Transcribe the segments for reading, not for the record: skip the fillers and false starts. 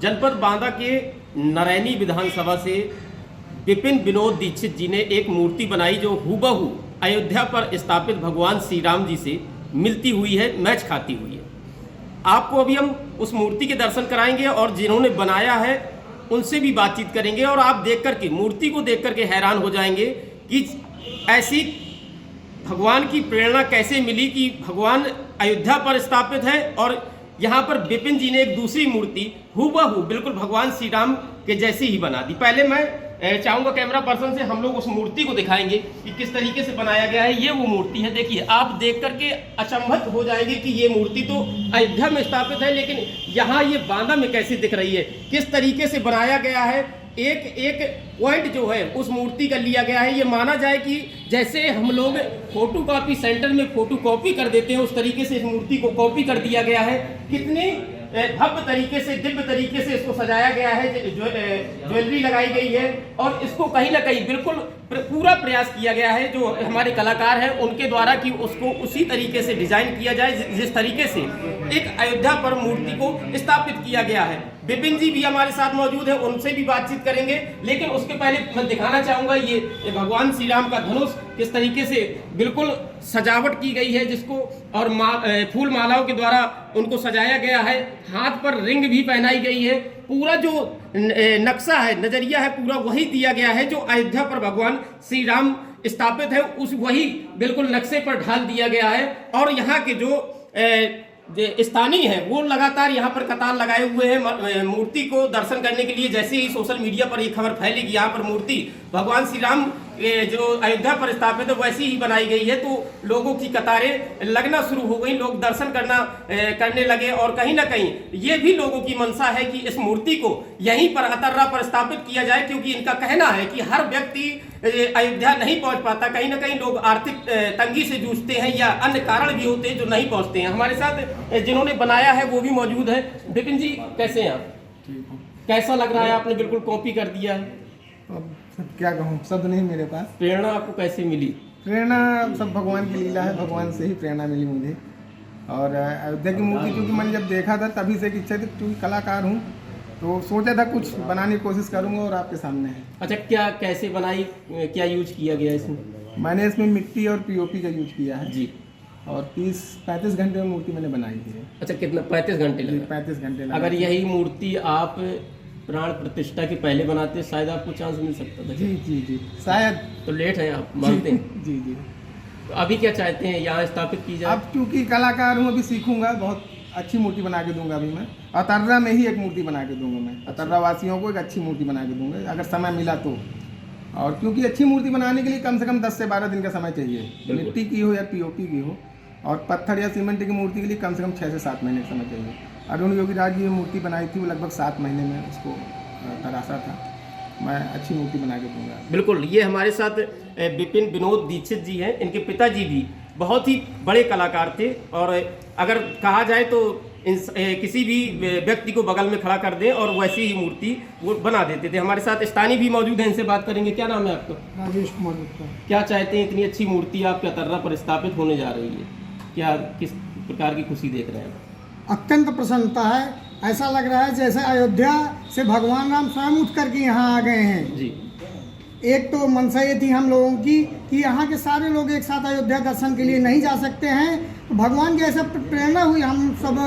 जनपद बांदा के नरैनी विधानसभा से विपिन विनोद दीक्षित जी ने एक मूर्ति बनाई जो हूबहू अयोध्या पर स्थापित भगवान श्री राम जी से मिलती हुई है, मैच खाती हुई है। आपको अभी हम उस मूर्ति के दर्शन कराएंगे और जिन्होंने बनाया है उनसे भी बातचीत करेंगे और आप देख करके मूर्ति को देख करके हैरान हो जाएंगे कि ऐसी भगवान की प्रेरणा कैसे मिली कि भगवान अयोध्या पर स्थापित है और यहाँ पर विपिन जी ने एक दूसरी मूर्ति हूबहू बिल्कुल भगवान श्री राम के जैसी ही बना दी। पहले मैं चाहूँगा कैमरा पर्सन से हम लोग उस मूर्ति को दिखाएंगे कि किस तरीके से बनाया गया है। ये वो मूर्ति है, देखिए आप देख करके अचंभित हो जाएंगे कि ये मूर्ति तो अयोध्या में स्थापित है लेकिन यहाँ ये बांदा में कैसे दिख रही है, किस तरीके से बनाया गया है। एक एक पॉइंट जो है उस मूर्ति का लिया गया है। ये माना जाए कि जैसे हम लोग फोटो कॉपी सेंटर में फोटो कॉपी कर देते हैं उस तरीके से इस मूर्ति को कॉपी कर दिया गया है। कितनी भव्य तरीके से, दिव्य तरीके से इसको सजाया गया है, ज्वेलरी लगाई गई है और इसको कहीं ना कहीं बिल्कुल पूरा प्रयास किया गया है जो हमारे कलाकार हैं उनके द्वारा कि उसको उसी तरीके से डिजाइन किया जाए जिस तरीके से एक अयोध्या पर मूर्ति को स्थापित किया गया है। विपिन जी भी हमारे साथ मौजूद है, उनसे भी बातचीत करेंगे, लेकिन उसके पहले मैं दिखाना चाहूंगा ये भगवान श्री राम का धनुष किस तरीके से बिल्कुल सजावट की गई है जिसको और फूल मालाओं के द्वारा उनको सजाया गया है। हाथ पर रिंग भी पहनाई गई है। पूरा जो नक्शा है, नजरिया है, पूरा वही दिया गया है जो अयोध्या पर भगवान श्री राम स्थापित है उस वही बिल्कुल नक्शे पर ढाल दिया गया है। और यहाँ के जो स्थानीय है वो लगातार यहाँ पर कतार लगाए हुए हैं मूर्ति को दर्शन करने के लिए। जैसे ही सोशल मीडिया पर ये खबर फैली कि यहाँ पर मूर्ति भगवान श्री राम जो अयोध्या पर स्थापित है वैसी ही बनाई गई है तो लोगों की कतारें लगना शुरू हो गई, लोग दर्शन करने लगे। और कहीं ना कहीं ये भी लोगों की मंशा है कि इस मूर्ति को यहीं पर अतर्रा पर स्थापित किया जाए, क्योंकि इनका कहना है कि हर व्यक्ति अयोध्या नहीं पहुंच पाता। कहीं ना कहीं लोग आर्थिक तंगी से जूझते हैं या अन्य कारण भी होते हैं जो नहीं पहुंचते हैं। हमारे साथ जिन्होंने बनाया है वो भी मौजूद है। विपिन जी कैसे हैं आप? कैसा लग रहा है? आपने बिल्कुल कॉपी कर दिया है। अब क्या कहूँ, शब्द नहीं मेरे पास। प्रेरणा आपको कैसे मिली? प्रेरणा सब भगवान की लीला है, भगवान से ही प्रेरणा मिली मुझे। और अयोध्या की मूर्ति क्योंकि मैंने जब देखा था तभी से एक इच्छा थी, क्योंकि कलाकार हूँ तो सोचा था कुछ बनाने की कोशिश करूँगा और आपके सामने है। अच्छा, क्या कैसे बनाई, क्या यूज किया गया इसमें? मैंने इसमें मिट्टी और पीओपी का यूज किया है जी। और 35 घंटे में मूर्ति मैंने बनाई थी। अच्छा, कितना? 35 घंटे लगे? 35 घंटे लगे। अगर यही मूर्ति आप प्राण प्रतिष्ठा के पहले बनाते शायद आपको चांस मिल सकता था। जी जी जी, शायद। तो लेट है आप मानते हैं? जी जी। तो अभी क्या चाहते हैं यहाँ स्थापित की जाए? अब क्योंकि कलाकार हूँ अभी सीखूंगा, बहुत अच्छी मूर्ति बना के दूंगा। अभी मैं अतर्रा में ही एक मूर्ति बना के दूंगा। मैं अतर्रा वासियों को एक अच्छी मूर्ति बना के दूंगा अगर समय मिला तो। और क्योंकि अच्छी मूर्ति बनाने के लिए कम से कम 10 से 12 दिन का समय चाहिए, मिट्टी की हो या पीओपी की हो। और पत्थर या सीमेंट की मूर्ति के लिए कम से कम 6 से 7 महीने का समय चाहिए। अरुण योगीराज जी ने मूर्ति बनाई थी, वो लगभग 7 महीने में उसको तराशा था। मैं अच्छी मूर्ति बना के दूंगा। बिल्कुल। ये हमारे साथ विपिन विनोद दीक्षित जी हैं। इनके पिताजी भी बहुत ही बड़े कलाकार थे और अगर कहा जाए तो किसी भी व्यक्ति को बगल में खड़ा कर दें और वैसी ही मूर्ति वो बना देते थे। हमारे साथ स्थानीय भी मौजूद हैं, इनसे बात करेंगे। क्या नाम है आपका? राजेश कुमार गुप्ता। क्या चाहते हैं, इतनी अच्छी मूर्ति आपके अतर्रा पर स्थापित होने जा रही है, क्या किस प्रकार की खुशी देख रहे हैं? अत्यंत प्रसन्नता है। ऐसा लग रहा है जैसे अयोध्या से भगवान राम स्वयं उठ करके यहाँ आ गए हैं जी। एक तो मनसा ये थी हम लोगों की कि यहाँ के सारे लोग एक साथ अयोध्या दर्शन के लिए नहीं जा सकते हैं, तो भगवान की ऐसा प्रेरणा हुई। हम सब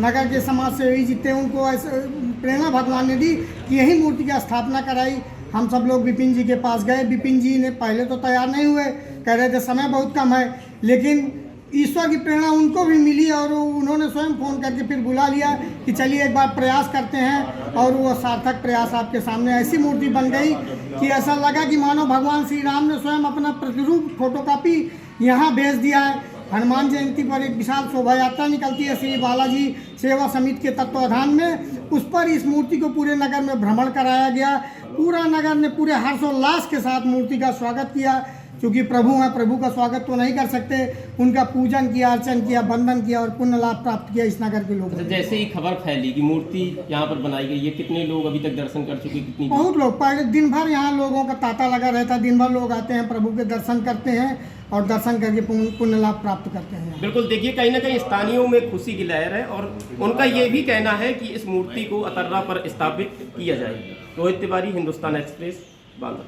नगर के समाज सेवी जितने उनको ऐसे प्रेरणा भगवान ने दी कि यही मूर्ति की स्थापना कराई। हम सब लोग विपिन जी के पास गए। विपिन जी ने पहले तो तैयार नहीं हुए, कह रहे थे समय बहुत कम है, लेकिन ईश्वर की प्रेरणा उनको भी मिली और उन्होंने स्वयं फ़ोन करके फिर बुला लिया कि चलिए एक बार प्रयास करते हैं। और वो सार्थक प्रयास आपके सामने ऐसी मूर्ति बन गई कि ऐसा लगा कि मानो भगवान श्री राम ने स्वयं अपना प्रतिरूप फोटोकॉपी यहाँ भेज दिया है। हनुमान जयंती पर एक विशाल शोभा यात्रा निकलती है श्री बालाजी सेवा समिति के तत्वाधान में, उस पर इस मूर्ति को पूरे नगर में भ्रमण कराया गया। पूरा नगर ने पूरे हर्षोल्लास के साथ मूर्ति का स्वागत किया। क्योंकि प्रभु हैं, प्रभु का स्वागत तो नहीं कर सकते, उनका पूजन किया, अर्चन किया, वंदन किया और पुण्य लाभ प्राप्त किया इस नगर के लोगों ने। जैसे ही खबर फैली कि मूर्ति यहाँ पर बनाई गई है, कितने लोग अभी तक दर्शन कर चुके, कितनी? बहुत लोग, पहले दिन भर यहाँ लोगों का तांता लगा रहता है, दिन भर लोग आते हैं, प्रभु के दर्शन करते हैं और दर्शन करके पुण्य लाभ प्राप्त करते हैं। बिल्कुल, देखिए कहीं ना कहीं स्थानीयों में खुशी की लहर है और उनका ये भी कहना है कि इस मूर्ति को अतर्रा पर स्थापित किया जाए। रोहित तिवारी, हिंदुस्तान एक्सप्रेस, बांदा।